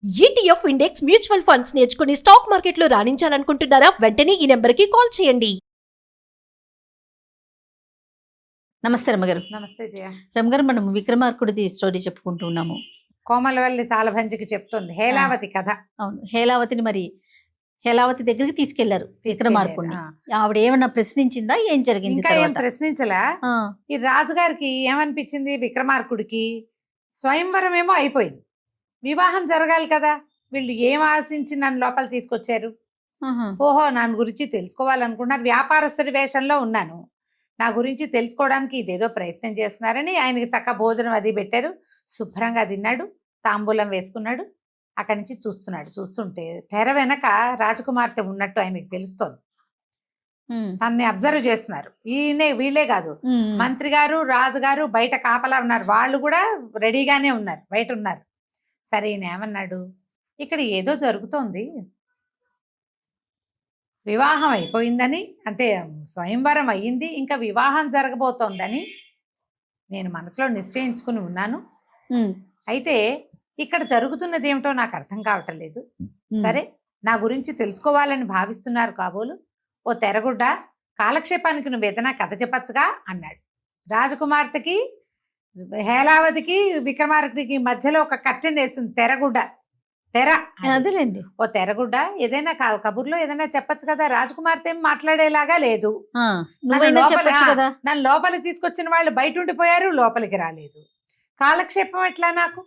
ETF index mutual funds నేర్చుకుని stock మార్కెట్లో రాణించాలనుకుంటున్నారా? వెంటనే ఈ నెంబర్కి కాల్ చేయండి. నమస్తే రమ్మగారు. నమస్తే జయ. రమ్మగారు, మనం విక్రమార్కుడిది స్టోరీ చెప్పుకుంటూ ఉన్నాము. కోమలవల్లి సాలభంజికి చెప్తుంది హేలావతి కథ. అవును, హేలావతి దగ్గరికి తీసుకెళ్లారు విక్రమార్కుడిని. ఆవిడ ఏమన్నా ప్రశ్నించిందా? ఏం జరిగింది? ఇంకా ఏం ప్రశ్నించలా. ఈ రాజుగారికి ఏమనిపించింది, విక్రమార్కుడికి స్వయంవరం ఏమో అయిపోయింది, వివాహం జరగాలి కదా. వీళ్ళు ఏం ఆశించి నన్ను లోపల తీసుకొచ్చారు? ఓహో, నా గురించి తెలుసుకోవాలనుకున్నారు. వ్యాపారస్తుడి వేషంలో ఉన్నాను, నా గురించి తెలుసుకోవడానికి ఇదేదో ప్రయత్నం చేస్తున్నారని ఆయనకి చక్క భోజనం అది పెట్టారు. శుభ్రంగా తిన్నాడు, తాంబూలం వేసుకున్నాడు. అక్కడి నుంచి చూస్తుంటే తెర వెనక రాజకుమార్తె ఉన్నట్టు ఆయనకి తెలుస్తోంది. తనని అబ్జర్వ్ చేస్తున్నారు. వీళ్ళే కాదు, మంత్రి గారు, రాజుగారు బయట కాపలా ఉన్నారు. వాళ్ళు కూడా రెడీగానే ఉన్నారు, బయట ఉన్నారు. సరే, ఈయన ఏమన్నాడు, ఇక్కడ ఏదో జరుగుతోంది, వివాహం అయిపోయిందని, అంటే స్వయంవరం అయ్యింది, ఇంకా వివాహం జరగబోతోందని నేను మనసులో నిశ్చయించుకుని ఉన్నాను. అయితే ఇక్కడ జరుగుతున్నది ఏమిటో నాకు అర్థం కావటం లేదు. సరే, నా గురించి తెలుసుకోవాలని భావిస్తున్నారు కాబోలు. ఓ తెరగుడ్డ, కాలక్షేపానికి నువ్వు ఏదైనా కథ చెప్పచ్చుగా అన్నాడు. రాజకుమార్తెకి, హేలావతికి, విక్రమార్కుడికి మధ్యలో ఒక కర్టెన్ వేస్తుంది, తెర. అదేలేండి. ఓ తెరగుడ్డ, ఏదైనా కబుర్లో ఏదైనా చెప్పచ్చు కదా. రాజకుమార్తె ఏం మాట్లాడేలాగా లేదు. నన్ను లోపలికి తీసుకొచ్చిన వాళ్ళు బయట ఉండిపోయారు, లోపలికి రాలేదు. కాలక్షేపం ఎట్లా నాకు?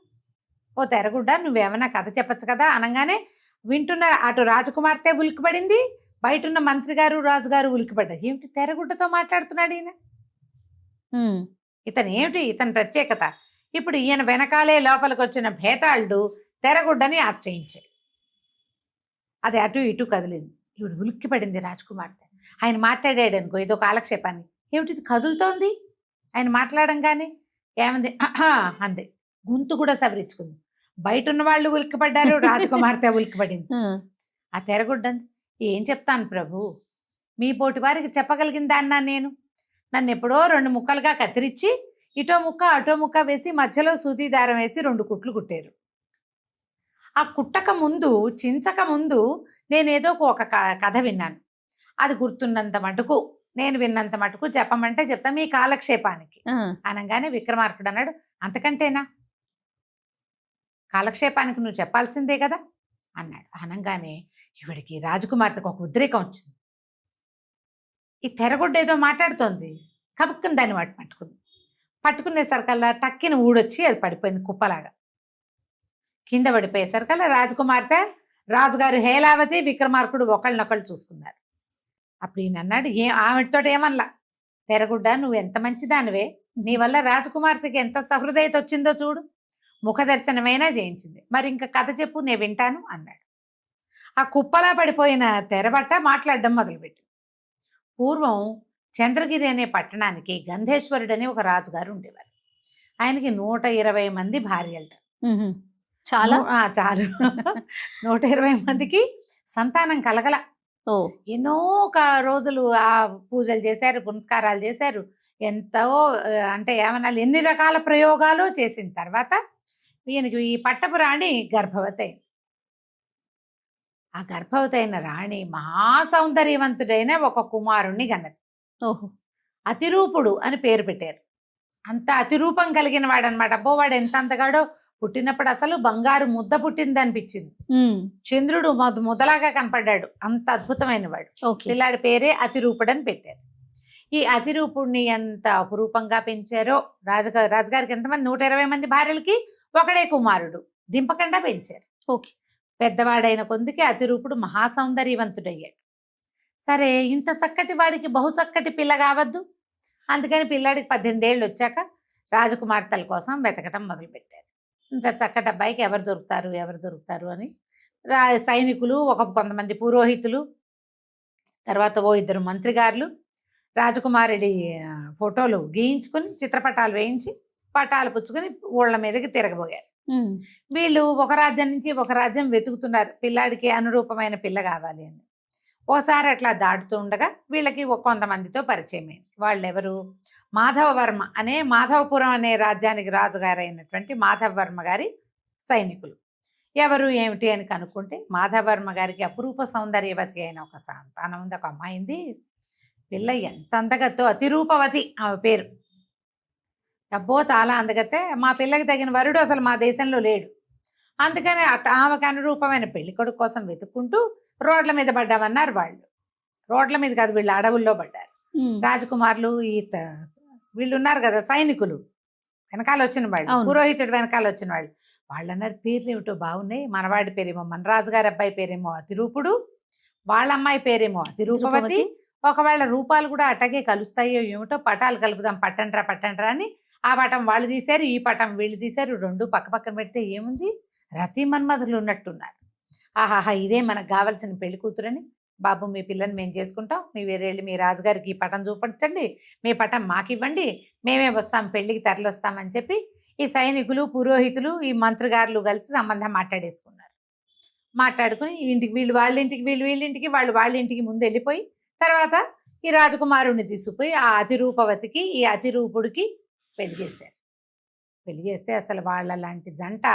ఓ తెరగుడ్డ, నువ్వేమన్నా కథ చెప్పచ్చు కదా అనగానే వింటున్న అటు రాజకుమార్తె ఉలికిపడింది, బయట ఉన్న మంత్రి గారు, రాజుగారు ఉలికిపడ్డారు. ఏమిటి తెరగుడ్డతో మాట్లాడుతున్నాడు ఈయన? ఇతని ప్రత్యేకత. ఇప్పుడు ఈయన వెనకాలే లోపలికి వచ్చిన భేతాళుడు తెరగుడ్డని ఆశ్రయించాడు. అది అటు ఇటు కదిలింది. ఇప్పుడు ఉలిక్కిపడింది రాజకుమార్తె. ఆయన మాట్లాడాడు అనుకో ఏదో కాలక్షేపాన్ని, ఏమిటి కదులుతోంది? ఆయన మాట్లాడంగానే ఏమంది అంది, గొంతు కూడా సవరించుకుంది. బయట ఉన్న వాళ్ళు ఉలిక్కిపడ్డారు, రాజకుమార్తె ఉలిక్కిపడింది. ఆ తెరగుడ్డంది, ఏం చెప్తాను ప్రభు, మీ పోటీ వారికి చెప్పగలిగిందా అన్నా నేను? నన్ను ఎప్పుడో 2 ముక్కలుగా కత్తిరించి ఇటో ముక్క అటో ముక్క వేసి మధ్యలో సూది దారం వేసి 2 కుట్లు కుట్టారు. ఆ కుట్టక ముందు, చించక ముందు నేనేదో ఒక కథ విన్నాను. అది గుర్తున్నంత మటుకు, నేను విన్నంత మటుకు చెప్పమంటే చెప్తా మీ కాలక్షేపానికి అనగానే విక్రమార్కుడు అన్నాడు, అంతకంటేనా? కాలక్షేపానికి నువ్వు చెప్పాల్సిందే కదా అన్నాడు. అనగానే ఈవిడికి, రాజకుమార్తెకు ఒక ఉద్రేకం వచ్చింది. ఈ తెరగుడ్డ ఏదో మాట్లాడుతోంది, కబుక్కుని దాన్ని పట్టుకునేసరికల్లా టక్కిన ఊడొచ్చి అది పడిపోయింది కుప్పలాగా. కింద పడిపోయేసరికల్లా రాజకుమార్తె, రాజుగారు హేలావతి, విక్రమార్కుడు ఒకళ్ళనొకళ్ళు చూసుకున్నారు. అప్పుడు ఈయన అన్నాడు, ఆవిడతో ఏమనలా, తెరగుడ్డ నువ్వు ఎంత మంచిదానివే, నీ వల్ల రాజకుమార్తెకి ఎంత సహృదయత వచ్చిందో చూడు, ముఖ దర్శనమైనా చేయించింది, మరి ఇంకా కథ చెప్పు, నేను వింటాను అన్నాడు. ఆ కుప్పలా పడిపోయిన తెరబట్ట మాట్లాడడం మొదలుపెట్టి, పూర్వం చంద్రగిరి అనే పట్టణానికి గంధేశ్వరుడు అనే ఒక రాజుగారు ఉండేవారు. ఆయనకి 120 మంది భార్యలట. చాలు 120 మందికి సంతానం కలగల. ఎన్నో రోజులు ఆ పూజలు చేశారు, పునస్కారాలు చేశారు, ఎంతో అంటే ఏమన్నా ఎన్ని రకాల ప్రయోగాలు చేసిన తర్వాత ఈయనకి ఈ పట్టపు రాణి గర్భవతి అయింది. ఆ గర్భవతి అయిన రాణి మహాసౌందర్యవంతుడైన ఒక కుమారుణ్ణి గన్నది. అతిరూపుడు అని పేరు పెట్టారు. అంత అతిరూపం కలిగిన వాడు అనమాట. అబ్బో, వాడు ఎంత అంతగాడో, పుట్టినప్పుడు అసలు బంగారు ముద్ద పుట్టింది అనిపించింది. చంద్రుడు ముద్దలాగా కనపడ్డాడు, అంత అద్భుతమైన వాడు. పిల్లాడి పేరే అతిరూపుడు అని పెట్టారు. ఈ అతిరూపుడిని ఎంత అపురూపంగా పెంచారో. రాజుగారికి ఎంతమంది, 120 మంది భార్యలకి ఒకడే కుమారుడు, దింపకుండా పెంచారు. పెద్దవాడైన కొందికి అతిరూపుడు మహాసౌందర్యవంతుడయ్యాడు. సరే, ఇంత చక్కటి వాడికి బహు చక్కటి పిల్ల కావద్దు, అందుకని పిల్లాడికి 18 ఏళ్ళు వచ్చాక రాజకుమార్తెల కోసం వెతకటం మొదలుపెట్టారు. ఇంత చక్కటి అబ్బాయికి ఎవరు దొరుకుతారు అని సైనికులు, కొంతమంది పురోహితులు, తర్వాత 2 మంత్రిగారులు రాజకుమారుడి ఫోటోలు గీయించుకుని, చిత్రపటాలు వేయించి, పటాలు పుచ్చుకొని ఊళ్ళ మీదకి తిరగబోయారు. వీళ్ళు ఒక రాజ్యం నుంచి ఒక రాజ్యం వెతుకుతున్నారు, పిల్లాడికి అనురూపమైన పిల్ల కావాలి అని. ఓసారి అట్లా దాటుతూ ఉండగా వీళ్ళకి కొంతమందితో పరిచయం అయింది. వాళ్ళెవరు, మాధవవర్మ అనే, మాధవపురం అనే రాజ్యానికి రాజుగారైనటువంటి మాధవవర్మ గారి సైనికులు. ఎవరు ఏమిటి అని కనుక్కుంటే మాధవర్మ గారికి అపురూప సౌందర్యవతి అయిన ఒక సంతానం ఉంది, ఒక అమ్మాయింది. పిల్ల ఎంత అందగత్తో, అతిరూపవతి ఆమె పేరు. అబ్బో చాలా అందగతే. మా పిల్లకి తగిన వరుడు అసలు మా దేశంలో లేడు. అందుకని ఆమెకు అనురూపమైన పెళ్లి కొడుకు కోసం వెతుక్కుంటూ రోడ్ల మీద పడ్డామన్నారు వాళ్ళు. రోడ్ల మీద కాదు, వీళ్ళు అడవుల్లో పడ్డారు. రాజకుమారులు వీళ్ళు ఉన్నారు కదా సైనికులు, వెనకాల వచ్చిన వాళ్ళు, పురోహితుడు వెనకాల వచ్చిన వాళ్ళు. వాళ్ళు అన్నారు పేర్లు ఏమిటో బాగున్నాయి. మనవాడి పేరేమో మనరాజు గారి అబ్బాయి పేరేమో అతిరూపుడు, వాళ్ళ అమ్మాయి పేరేమో అతిరూపవతి. ఒకవేళ రూపాలు కూడా అట్టగే కలుస్తాయో ఏమిటో, పటాలు కలుపుదాం పట్టండ్రా అని ఆ పటం వాళ్ళు తీశారు, ఈ పటం వీళ్ళు తీశారు. రెండు పక్క పక్కన పెడితే ఏముంది, రతి మన్మధులు ఉన్నట్టున్నారు. ఆహాహా, ఇదే మనకు కావాల్సిన పెళ్లి కూతురని. బాబు మీ పిల్లని మేము చేసుకుంటాం, మీ వేరేళ్ళు మీ రాజుగారికి ఈ పటం చూపించండి, మీ పటం మాకు ఇవ్వండి, మేమే వస్తాం పెళ్లికి తరలిస్తామని చెప్పి ఈ సైనికులు పురోహితులు ఈ మంత్రిగారులు కలిసి సంబంధం మాట్లాడేసుకున్నారు. మాట్లాడుకుని ఇంటికి వీళ్ళు వాళ్ళ ఇంటికి, వీళ్ళింటికి, వాళ్ళ ఇంటికి ముందు వెళ్ళిపోయి తర్వాత ఈ రాజకుమారుణ్ణి తీసుకుపోయి ఆ అతిరూపవతికి ఈ అతిరూపుడికి పెళ్లి చేశారు. పెళ్లి చేస్తే అసలు వాళ్ళ లాంటి జంట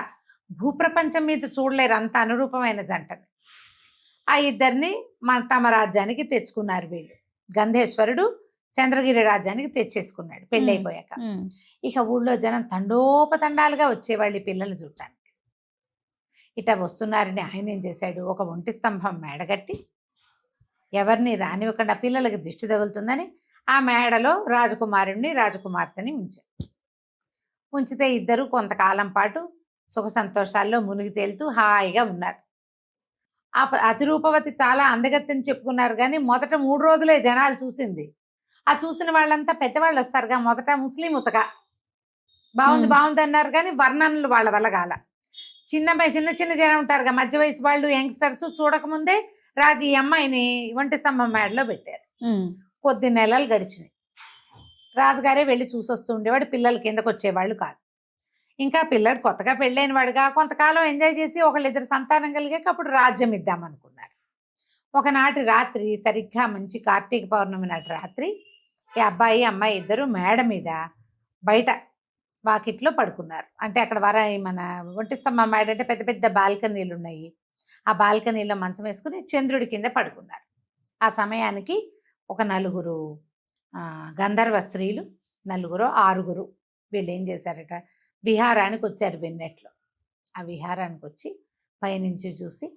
భూప్రపంచం మీద చూడలేరు, అంత అనురూపమైన జంటని. ఆ ఇద్దరిని తమ రాజ్యానికి తెచ్చుకున్నారు వీళ్ళు. గంధేశ్వరుడు చంద్రగిరి రాజ్యానికి తెచ్చేసుకున్నాడు పెళ్ళి అయిపోయాక. ఇక ఊళ్ళో జనం తండోపతండాలుగా వచ్చేవాళ్ళు ఈ పిల్లల్ని చూడటానికి. ఇట్లా వస్తున్నారని ఆయన ఏం చేశాడు, ఒక ఒంటి స్తంభం మేడగట్టి ఎవరిని రానివ్వకుండా పిల్లలకి దిష్టి తగులుతుందని ఆ మేడలో రాజకుమారుణ్ణి రాజకుమార్తెని ఉంచారు. ఉంచితే ఇద్దరు కొంతకాలం పాటు సుఖ సంతోషాల్లో మునిగి తేలుతూ హాయిగా ఉన్నారు. ఆ అతిరూపవతి చాలా అందగత్తెని చెప్పుకున్నారు, కానీ మొదట 3 రోజులే జనాలు చూసింది. ఆ చూసిన వాళ్ళంతా పెద్దవాళ్ళు వస్తారుగా, మొదట ముస్లిం ఉతక బాగుంది అన్నారు, కానీ వర్ణనలు వాళ్ళ వల్ల కాల. చిన్న జనం ఉంటారుగా, మధ్య వయసు వాళ్ళు, యంగ్స్టర్స్ చూడకముందే రాజు ఈ అమ్మాయిని ఒంటి స్తంభం మేడలో పెట్టారు. కొద్ది నెలలు గడిచినాయి. రాజుగారే వెళ్ళి చూసొస్తూ ఉండేవాడు, పిల్లలు కిందకు వచ్చేవాళ్ళు కాదు. ఇంకా పిల్లడు కొత్తగా పెళ్ళైన వాడుగా కొంతకాలం ఎంజాయ్ చేసి ఒకళ్ళిద్దరు సంతానం కలిగాక అప్పుడు రాజ్యం ఇద్దామనుకున్నారు. ఒకనాటి రాత్రి సరిగ్గా మంచి కార్తీక పౌర్ణమి నాటి రాత్రి ఈ అబ్బాయి అమ్మాయి ఇద్దరు మేడ మీద బయట వాకిట్లో పడుకున్నారు. అంటే అక్కడ మన ఒంటి స్తంభం మేడ అంటే పెద్ద పెద్ద బాల్కనీలు ఉన్నాయి. ఆ బాల్కనీలో మంచం వేసుకుని చంద్రుడి కింద పడుకున్నారు. ఆ సమయానికి ఒక 4 గంధర్వ స్త్రీలు, 6 వీళ్ళు ఏం చేశారట, విహారానికి వచ్చారు వెన్నెట్లో. ఆ విహారానికి వచ్చి పైనుంచి చూసి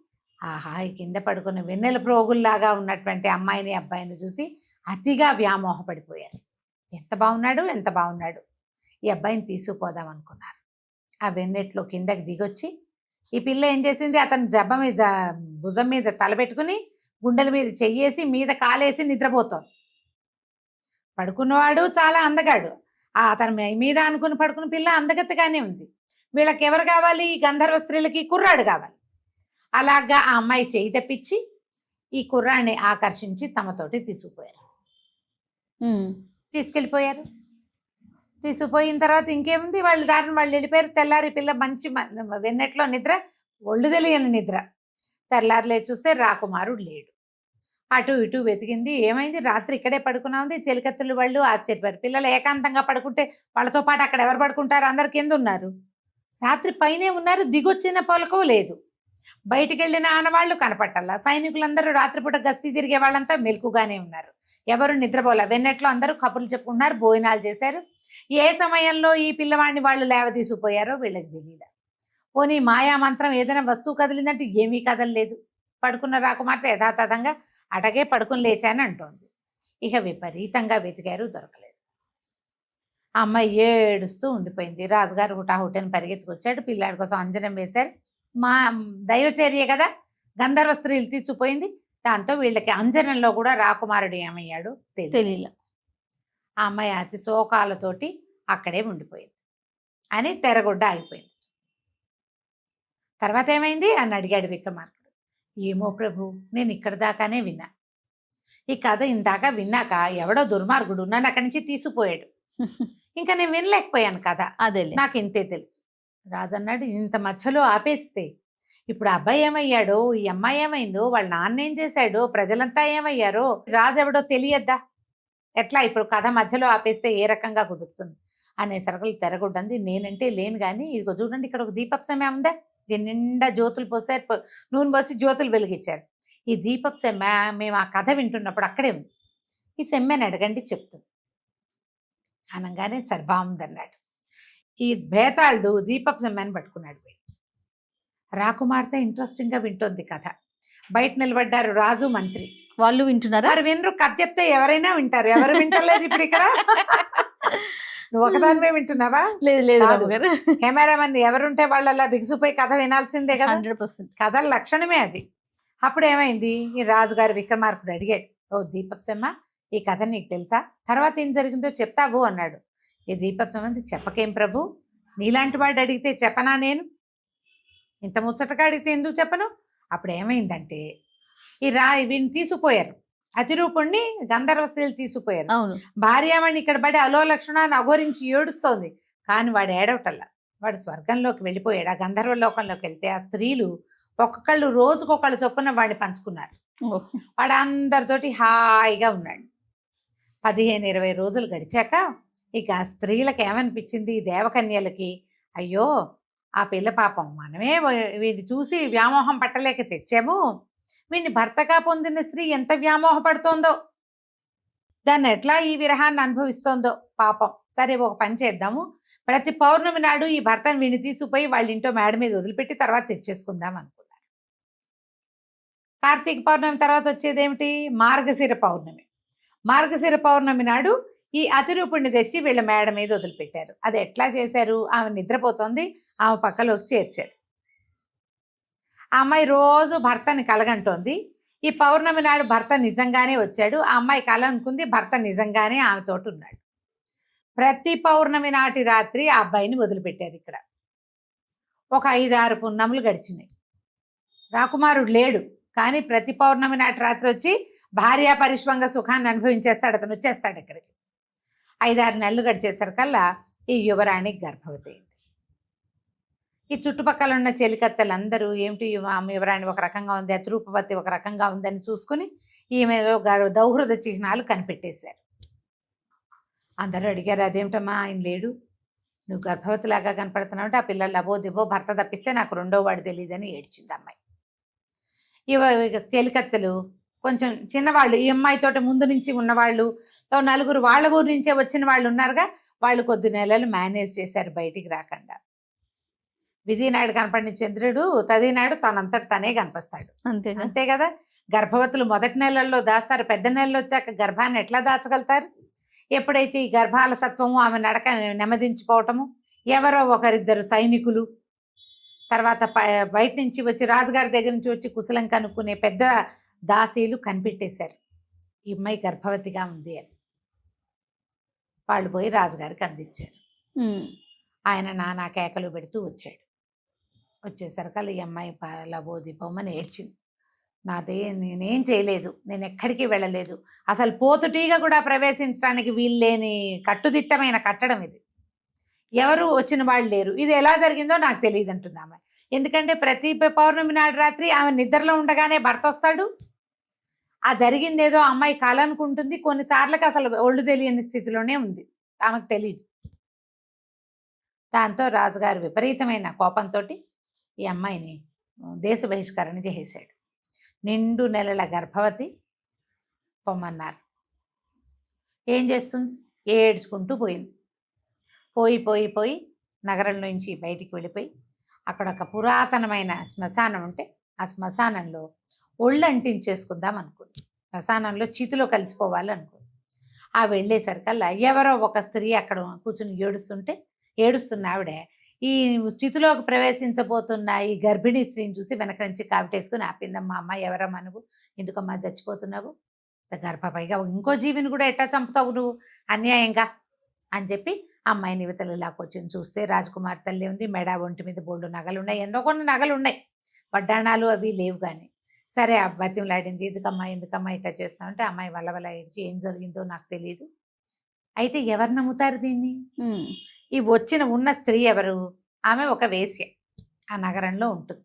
ఆహా, కింద పడుకున్న వెన్నెల ప్రోగుల్లాగా ఉన్నటువంటి అమ్మాయిని అబ్బాయిని చూసి అతిగా వ్యామోహపడిపోయారు. ఎంత బాగున్నాడు, ఈ అబ్బాయిని తీసుకుపోదాం అనుకున్నారు. ఆ వెన్నెట్లో కిందకి దిగొచ్చి ఈ పిల్ల ఏం చేసింది, అతని భుజం మీద తలపెట్టుకుని గుండెల మీద చెయ్యేసి మీద కాలేసి నిద్రపోతోంది. పడుకున్నవాడు చాలా అందగాడు, అతని మీద అనుకుని పడుకున్న పిల్ల అందగత్తగానే ఉంది. వీళ్ళకి ఎవరు కావాలి, ఈ గంధర్వ స్త్రీలకి కుర్రాడు కావాలి. అలాగా ఆ అమ్మాయి చేయి తెప్పించి ఈ కుర్రాడిని ఆకర్షించి తమతోటి తీసుకెళ్ళిపోయారు. తీసుకుపోయిన తర్వాత ఇంకేముంది, వాళ్ళు దారిని వాళ్ళు వెళ్ళిపోయారు. తెల్లారి పిల్ల మంచి వెన్నెట్లో నిద్ర, ఒళ్ళు తెలియని నిద్ర. తెల్లారులే చూస్తే రాకుమారుడు లేడు. అటు ఇటు వెతికింది, ఏమైంది, రాత్రి ఇక్కడే పడుకున్నా ఉంది. చెలికత్తులు వాళ్ళు ఆశ్చర్యపోయారు. పిల్లలు ఏకాంతంగా పడుకుంటే వాళ్ళతో పాటు అక్కడ ఎవరు పడుకుంటారు, అందరు కింద ఉన్నారు. రాత్రి పైనే ఉన్నారు, దిగొచ్చిన పొలకం లేదు. బయటికి వెళ్ళిన ఆనవాళ్ళు కనపట్టాల. సైనికులందరూ రాత్రిపూట గస్తీ తిరిగే వాళ్ళంతా మెలకుగానే ఉన్నారు, ఎవరు నిద్రపోలే. వెన్నెట్లో అందరూ కబుర్లు చెప్పుకున్నారు, భోజనాలు చేశారు. ఏ సమయంలో ఈ పిల్లవాడిని వాళ్ళు లేవదీసిపోయారో వీళ్ళకి తెలియదు. పోనీ మాయా మంత్రం ఏదైనా వస్తువు కదిలిందంటే ఏమీ కదలలేదు. పడుకున్న రాకుమార్తె యథాతథంగా అటగే పడుకుని లేచాని అంటోంది. ఇక విపరీతంగా వెతికారు, దొరకలేదు. ఆ అమ్మాయి ఏడుస్తూ ఉండిపోయింది. రాజుగారు హుటాహుటని పరిగెత్తుకొచ్చాడు, పిల్లాడి కోసం అంజనం వేశారు. మా దైవచర్య కదా, గంధర్వ స్త్రీలు తీసుకుపోయింది. దాంతో వీళ్ళకి అంజనంలో కూడా రాకుమారుడు ఏమయ్యాడు తెలియదు. ఆ అమ్మాయి అతి శోకాలతోటి అక్కడే ఉండిపోయింది అని తెరగొడ్డ ఆగిపోయింది. తర్వాత ఏమైంది అని అడిగాడు విక్రమార్కుడు. ఏమో ప్రభు, నేను ఇక్కడ దాకానే విన్నా. ఈ కథ ఇందాక విన్నాక ఎవడో దుర్మార్గుడు నన్ను అక్కడి నుంచి తీసుకుపోయాడు. ఇంకా నేను వినలేకపోయాను కథ, అదే నాకు ఇంతే తెలుసు. రాజన్నాడు, ఇంత మధ్యలో ఆపేస్తే ఇప్పుడు అబ్బాయి ఏమయ్యాడో, ఈ అమ్మాయి ఏమైందో, వాళ్ళ నాన్న ఏం చేశాడో, ప్రజలంతా ఏమయ్యారో, రాజు ఎవడో తెలియద్దా, ఎట్లా ఇప్పుడు కథ మధ్యలో ఆపేస్తే ఏ రకంగా కుదురుతుంది అనే సరుకులు తెరగొడ్డంది. నేనంటే లేను కానీ ఇదిగో చూడండి, ఇక్కడ ఒక దీపపు సమయం ఉందా, దీని నిండా జ్యోతులు పోసారు, నూనె పోసి జ్యోతులు వెలిగించారు. ఈ దీపపు సెమ్మె మేము ఆ కథ వింటున్నప్పుడు అక్కడే ఉంది. ఈ సెమ్మెని అడగండి చెప్తుంది అనగానే సరే బాగుందన్నాడు. ఈ భేతాళుడు దీపపు సెమ్మెని పట్టుకున్నాడు. రాకుమార్తె ఇంట్రెస్టింగ్గా వింటోంది కథ. బయట నిలబడ్డారు రాజు, మంత్రి. వాళ్ళు వింటున్నారా? వారు వినరు, కథ చెప్తే ఎవరైనా వింటారు. ఎవరు వింటలేదు ఇప్పుడు ఇక్కడ. నువ్వు ఒకదానివే వింటున్నావా? లేదు లేదు కాదు. రాజుగారు. కెమెరామెన్ ఎవరుంటే వాళ్ళలా బిగుసిపోయి కథ వినాల్సిందే కదా. 100%. కథల లక్షణమే అది. అప్పుడు ఏమైంది, ఈ రాజుగారు విక్రమార్కుడు అడిగాడు, ఓ దీపక్ సెమ్మ, ఈ కథ నీకు తెలుసా? తర్వాత ఏం జరిగిందో చెప్తావు అన్నాడు. ఈ దీపక్ సెమ్మ చెప్పకేం ప్రభు, నీలాంటి వాడు అడిగితే చెప్పనా నేను? ఇంత ముచ్చటగా అడిగితే ఎందుకు చెప్పను? అప్పుడు ఏమైందంటే వీడిని తీసుకుపోయారు, అతిరూపుణ్ణి గంధర్వ స్త్రీలు తీసుకుపోయారు. అవును. భార్యామణి ఇక్కడ పడి అలో లక్షణాన్ని అఘోరించి ఏడుస్తోంది. కానీ వాడు ఏడవటల్లా, వాడు స్వర్గంలోకి వెళ్ళిపోయాడు. ఆ గంధర్వ లోకంలోకి వెళ్తే ఆ స్త్రీలు ఒక్కొక్కళ్ళు రోజుకొకళ్ళు చొప్పున వాడిని పంచుకున్నారు. వాడు అందరితోటి హాయిగా ఉన్నాడు. 15-20 రోజులు గడిచాక ఇక ఆ స్త్రీలకు ఏమనిపించింది, దేవకన్యలకి, అయ్యో ఆ పిల్ల పాపం మనమే వీడిని చూసి వ్యామోహం పట్టలేక తెచ్చాము, వీడిని భర్తగా పొందిన స్త్రీ ఎంత వ్యామోహపడుతోందో, దాన్ని ఎట్లా ఈ విరహాన్ని అనుభవిస్తోందో పాపం. సరే ఒక పని చేద్దాము, ప్రతి పౌర్ణమి నాడు ఈ భర్తను వీడిని తీసుకుపోయి వాళ్ళ ఇంట్లో మేడ మీద వదిలిపెట్టి తర్వాత తెచ్చేసుకుందాం అనుకున్నారు. కార్తీక పౌర్ణమి తర్వాత వచ్చేది ఏమిటి, మార్గశిర పౌర్ణమి. మార్గశిర పౌర్ణమి నాడు ఈ అతిరూపుణ్ణి తెచ్చి వీళ్ళ మేడ మీద వదిలిపెట్టారు. అది ఎట్లా చేశారు, ఆమె నిద్రపోతుంది, ఆమె పక్కలోకి చేర్చారు. ఆ అమ్మాయి రోజు భర్తని కలగంటోంది. ఈ పౌర్ణమి నాడు భర్త నిజంగానే వచ్చాడు. ఆ అమ్మాయి కల అనుకుంది, భర్త నిజంగానే ఆమెతోటి ఉన్నాడు. ప్రతి పౌర్ణమి నాటి రాత్రి ఆ అబ్బాయిని వదిలిపెట్టారు. ఇక్కడ ఒక 5-6 పున్నములు గడిచినాయి. రాకుమారుడు లేడు, కానీ ప్రతి పౌర్ణమి నాటి రాత్రి వచ్చి భార్యా పరిష్వంగ సుఖాన్ని అనుభవించేస్తాడు. అతను వచ్చేస్తాడు ఇక్కడికి. 5-6 నెలలు గడిచేసరికల్లా ఈ యువరాణి గర్భవతి అయింది. ఈ చుట్టుపక్కల ఉన్న చెలికత్తెలందరూ ఏమిటి యువరాణి ఒక రకంగా ఉంది, అతిరూపవతి ఒక రకంగా ఉందని చూసుకుని ఈమెలో దౌహృద చిహ్నాలు కనిపెట్టేశారు. అందరూ అడిగారు, అదేమిటమ్మా ఆయన లేడు, నువ్వు గర్భవతిలాగా కనపడుతున్నావు అంటే, ఆ పిల్లలు లబో దిబో భర్త తప్పిస్తే నాకు రెండో వాడు తెలియదని ఏడ్చింది అమ్మాయి. చెలికత్తెలు కొంచెం చిన్నవాళ్ళు, ఈ అమ్మాయితోటి ముందు నుంచి ఉన్నవాళ్ళు 4 వాళ్ళ ఊరు నుంచే వచ్చిన వాళ్ళు ఉన్నారుగా, వాళ్ళు కొద్ది నెలలు మేనేజ్ చేశారు బయటికి రాకుండా. విధినాడు కనపడిన చంద్రుడు తదినాడు తనంతట తనే కనిపిస్తాడు. అంతే కదా. గర్భవతులు మొదటి నెలల్లో దాస్తారు, పెద్ద నెలలు వచ్చాక గర్భాన్ని ఎట్లా దాచగలుగుతారు? ఎప్పుడైతే ఈ గర్భాల సత్వము ఆమె నడక నెమ్మదించిపోవటము, ఎవరో ఒకరిద్దరు సైనికులు, తర్వాత బయట నుంచి వచ్చి రాజుగారి దగ్గర నుంచి వచ్చి కుశలం కనుక్కునే పెద్ద దాసీలు కనిపెట్టేశారు ఈ అమ్మాయి గర్భవతిగా ఉంది అని. వాళ్ళు పోయి రాజుగారికి అందించారు. ఆయన నానా కేకలు పెడుతూ వచ్చాడు. వచ్చేసరికి ఈ అమ్మాయి లబోదిపోమని ఏడ్చింది. నేనేం చేయలేదు, నేను ఎక్కడికి వెళ్ళలేదు, అసలు పోతుటీగా కూడా ప్రవేశించడానికి వీల్లేని కట్టుదిట్టమైన కట్టడం ఇది, ఎవరు వచ్చిన వాళ్ళు లేరు, ఇది ఎలా జరిగిందో నాకు తెలియదు అంటుంది ఆమె. ఎందుకంటే ప్రతి పౌర్ణమి నాడు రాత్రి ఆమె నిద్రలో ఉండగానే భర్త వస్తాడు. ఆ జరిగిందేదో అమ్మాయి కల అనుకుంటుంది, కొన్నిసార్లకి అసలు ఒళ్ళు తెలియని స్థితిలోనే ఉంది, ఆమెకు తెలియదు. దాంతో రాజుగారు విపరీతమైన కోపంతో ఈ అమ్మాయిని దేశ బహిష్కరణ చేసేశాడు. నిండు నెలల గర్భవతి పొమ్మన్నారు. ఏం చేస్తుంది, ఏడ్చుకుంటూ పోయింది. పోయి నగరం నుంచి బయటికి వెళ్ళిపోయి అక్కడ ఒక పురాతనమైన శ్మశానం ఉంటే ఆ శ్మశానంలో ఒళ్ళు అంటించేసుకుందాం అనుకుంది. శ్మశానంలో చితిలో కలిసిపోవాలి అనుకుంది. ఆ వెళ్ళేసరికల్లా ఎవరో ఒక స్త్రీ అక్కడ కూర్చుని ఏడుస్తున్న ఆవిడ ఈ చితిలోకి ప్రవేశించబోతున్న ఈ గర్భిణీ స్త్రీని చూసి వెనక నుంచి కావిటేసుకుని ఆపిందమ్మా, అమ్మ ఎవరమ్మా నువ్వు, ఎందుకమ్మా చచ్చిపోతున్నావు, గర్భపైగా ఇంకో జీవిని కూడా ఎట్టా చంపుతావు నువ్వు అన్యాయంగా అని చెప్పి అమ్మాయిని యువతలు లాక్కొచ్చింది. చూస్తే రాజకుమార్ తల్లి ఉంది, మెడ ఒంటి మీద బోల్డు నగలు ఉన్నాయి, ఎన్నో కొన్ని నగలు ఉన్నాయి, వడ్డాణాలు అవి లేవు. కానీ సరే ఆ బతిమలాడింది, ఎందుకమ్మా ఇట్లా చేస్తావు అంటే అమ్మాయి వల్ల ఏడ్చి ఏం జరిగిందో నాకు తెలియదు. అయితే ఎవరు నమ్ముతారు దీన్ని? ఈ ఉన్న స్త్రీ ఎవరు? ఆమె ఒక వేశ్య, ఆ నగరంలో ఉంటుంది.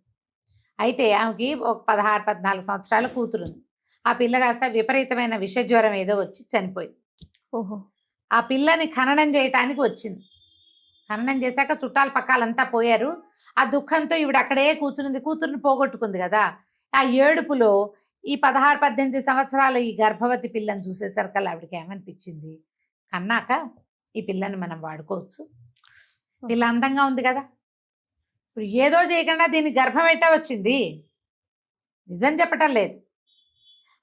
అయితే ఆమెకి ఒక 16-14 సంవత్సరాల కూతురుంది. ఆ పిల్ల కాస్త విపరీతమైన విషజ్వరం ఏదో వచ్చి చనిపోయింది. ఆ పిల్లని ఖననం చేయటానికి వచ్చింది. ఖననం చేశాక చుట్టాల పక్కాలంతా పోయారు. ఆ దుఃఖంతో ఈవిడ అక్కడే కూర్చునింది, కూతురుని పోగొట్టుకుంది కదా. ఆ ఏడుపులో ఈ 16-18 సంవత్సరాల ఈ గర్భవతి పిల్లని చూసేసరికల్లా ఆవిడకి ఏమనిపించింది, కన్నాక ఈ పిల్లని మనం వాడుకోవచ్చు, పిల్ల అందంగా ఉంది కదా, ఇప్పుడు ఏదో చేయకుండా దీన్ని గర్భం ఎట్టా వచ్చింది, నిజం చెప్పటం లేదు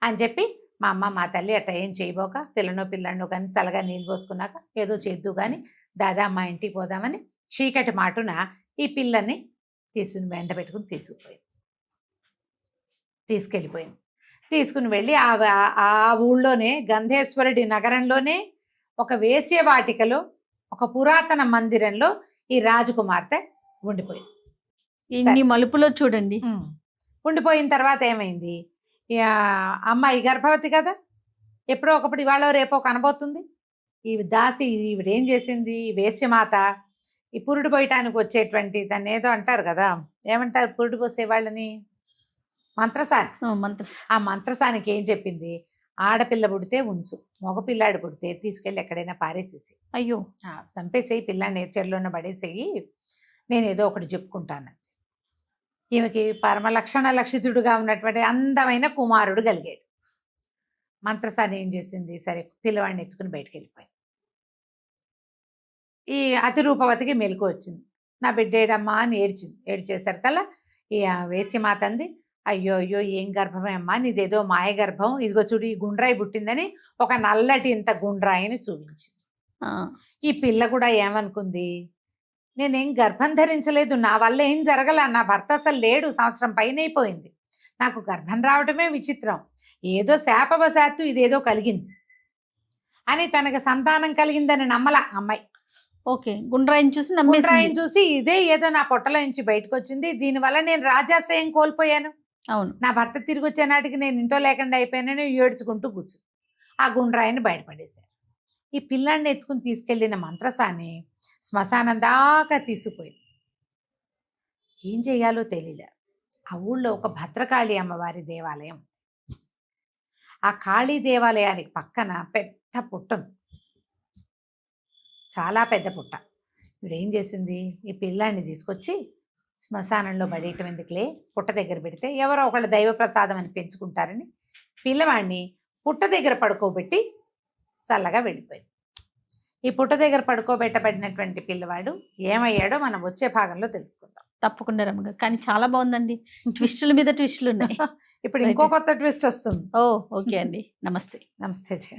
అని చెప్పి మా అమ్మ మా తల్లి అట్ట ఏం చేయబోక పిల్లనో కానీ చల్లగా నీళ్ళు పోసుకున్నాక ఏదో చేద్దు కానీ దాదా మా ఇంటికి పోదామని చీకటి మాటున ఈ పిల్లని వెంట పెట్టుకుని తీసుకుని వెళ్ళి ఆ ఊళ్ళోనే గంధేశ్వరుడి నగరంలోనే ఒక వేశ్యవాటికలో ఒక పురాతన మందిరంలో ఈ రాజకుమార్తె ఉండిపోయింది. ఎన్ని మలుపులో చూడండి. ఉండిపోయిన తర్వాత ఏమైంది, అమ్మాయి గర్భవతి కదా, ఎప్పుడో ఒకప్పుడు ఇవాళ రేపో కనబోతుంది. ఈ దాసి ఈవిడేం చేసింది, వేశ్యమాత ఈ పురుడు పోయటానికి వచ్చేటువంటి దాన్ని ఏదో అంటారు కదా, ఏమంటారు పురుడు పోసే వాళ్ళని, మంత్రసాని. ఆ మంత్రసానికి ఏం చెప్పింది, ఆడపిల్ల పుడితే ఉంచు, మగపిల్లాడు పుడితే తీసుకెళ్ళి ఎక్కడైనా పారేసేసి, అయ్యో చంపేసేయి, పిల్లాన్ని చెరులోనే పడేసేయి, నేను ఏదో ఒకటి చెప్పుకుంటాను. ఈమెకి పరమలక్షణ లక్షితుడుగా ఉన్నటువంటి అందమైన కుమారుడు కలిగాడు. మంత్రసాని ఏం చేసింది, సరే పిల్లవాడిని ఎత్తుకుని బయటకు వెళ్ళిపోయింది. ఈ అతిరూపవతికి మెలకు వచ్చింది, నా బిడ్డేడమ్మా అని ఏడ్చేసరికల్లా ఈ వేశ్యమాత అంది, అయ్యో అయ్యో ఏం గర్భమే అమ్మా నీదేదో మాయ గర్భం, ఇదిగో చూడు ఈ గుండ్రాయి పుట్టిందని ఒక నల్లటి ఇంత గుండ్రాయిని చూపించింది. ఈ పిల్ల కూడా ఏమనుకుంది, నేనేం గర్భం ధరించలేదు, నా వల్ల ఏం జరగల, నా భర్త అసలు లేడు, సంవత్సరం పైన అయిపోయింది, నాకు గర్భం రావడమే విచిత్రం, ఏదో శాపవశాత్తు ఇదేదో కలిగింది అని తనకు సంతానం కలిగిందని నమ్మల అమ్మాయి. ఓకే, గుండ్రాయిని చూసి ఇదే ఏదో నా పొట్టలో నుంచి బయటకు వచ్చింది, దీనివల్ల నేను రాజాశ్రయం కోల్పోయాను, అవును నా భర్త తిరిగి వచ్చే నాటికి నేను ఇంట్లో లేకుండా అయిపోయానని ఏడ్చుకుంటూ కూర్చు ఆ గుండ్రాయిని బయటపడేశారు. ఈ పిల్లాన్ని ఎత్తుకుని తీసుకెళ్ళిన మంత్రసాని శ్మశానం దాకా తీసుకుపోయింది. ఏం చేయాలో తెలియలే. ఆ ఊళ్ళో ఒక భద్రకాళి అమ్మవారి దేవాలయం ఉంది. ఆ కాళీ దేవాలయానికి పక్కన పెద్ద పుట్ట ఉంది, చాలా పెద్ద పుట్ట. ఇప్పుడు ఏం చేసింది, ఈ పిల్లాన్ని తీసుకొచ్చి శ్మశానంలో పడేయటం ఎందుకులే, పుట్ట దగ్గర పెడితే ఎవరో ఒకళ్ళు దైవ ప్రసాదం అని పెంచుకుంటారని పిల్లవాడిని పుట్ట దగ్గర పడుకోబెట్టి చల్లగా వెళ్ళిపోయింది. ఈ పుట్ట దగ్గర పడుకోబెట్టబడినటువంటి పిల్లవాడు ఏమయ్యాడో మనం వచ్చే భాగంలో తెలుసుకుందాం. తప్పకుండా రమ్మగా, కానీ చాలా బాగుందండి, ట్విస్టుల మీద ట్విస్టులు ఉన్నాయి. ఇప్పుడు ఇంకో కొత్త ట్విస్ట్ వస్తుంది. ఓ ఓకే అండి, నమస్తే. నమస్తే.